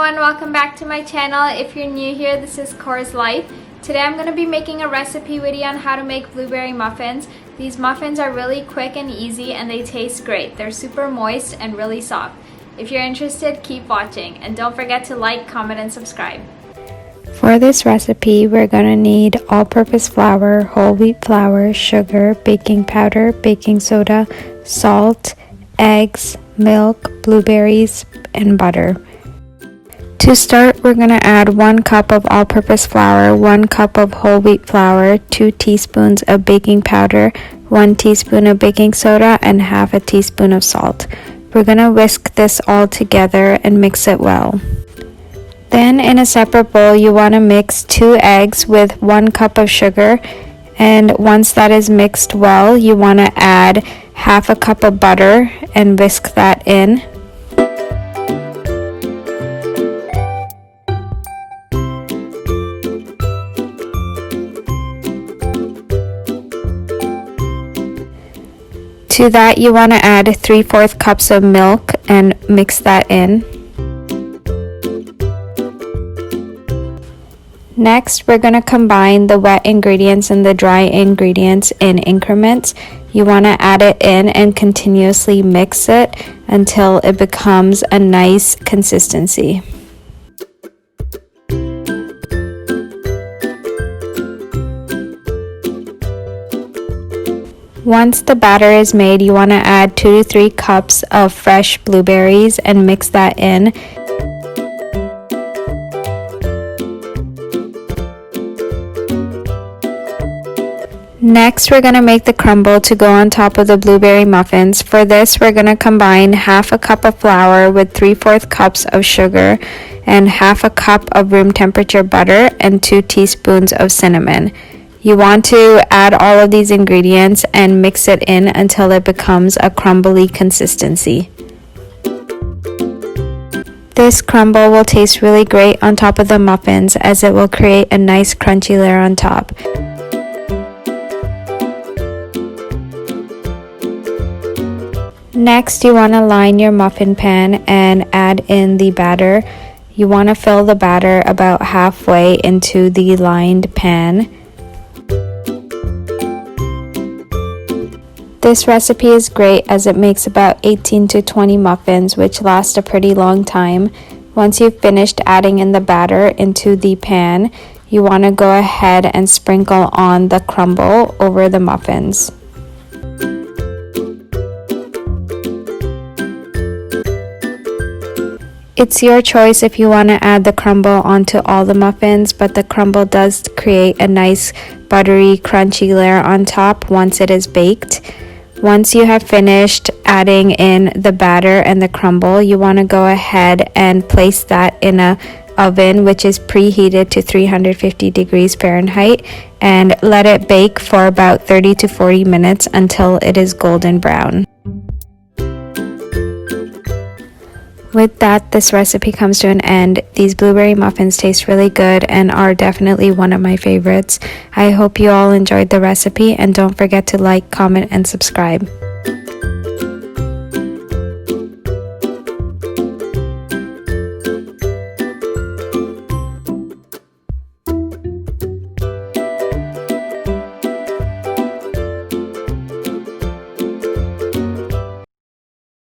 everyone, welcome back to my channel. If you're new here, this is Cora's Life. Today I'm going to be making a recipe video on how to make blueberry muffins. These muffins are really quick and easy and they taste great. They're super moist and really soft. If you're interested, keep watching and don't forget to like, comment, and subscribe. For this recipe, we're going to need all-purpose flour, whole wheat flour, sugar, baking powder, baking soda, salt, eggs, milk, blueberries, and butter. To start, we're going to add 1 cup of all-purpose flour, 1 cup of whole wheat flour, 2 teaspoons of baking powder, 1 teaspoon of baking soda, and half a teaspoon of salt. We're going to whisk this all together and mix it well. Then in a separate bowl, you want to mix 2 eggs with 1 cup of sugar, and once that is mixed well, you want to add half a cup of butter and whisk that in. To that, you want to add 3/4 cups of milk and mix that in. Next, we're going to combine the wet ingredients and the dry ingredients in increments. You want to add it in and continuously mix it until it becomes a nice consistency. Once the batter is made, you want to add 2 to 3 cups of fresh blueberries and mix that in. Next, we're going to make the crumble to go on top of the blueberry muffins. For this, we're going to combine half a cup of flour with 3/4 cups of sugar and half a cup of room temperature butter and 2 teaspoons of cinnamon. You want to add all of these ingredients and mix it in until it becomes a crumbly consistency. This crumble will taste really great on top of the muffins as it will create a nice crunchy layer on top. Next, you want to line your muffin pan and add in the batter. You want to fill the batter about halfway into the lined pan. This recipe is great as it makes about 18 to 20 muffins, which last a pretty long time. Once you've finished adding in the batter into the pan, you want to go ahead and sprinkle on the crumble over the muffins. It's your choice if you want to add the crumble onto all the muffins, but the crumble does create a nice buttery, crunchy layer on top once it is baked. Once you have finished adding in the batter and the crumble, you want to go ahead and place that in an oven which is preheated to 350 degrees Fahrenheit and let it bake for about 30 to 40 minutes until it is golden brown. With that, this recipe comes to an end. These blueberry muffins taste really good and are definitely one of my favorites. I hope you all enjoyed the recipe and don't forget to like, comment, and subscribe.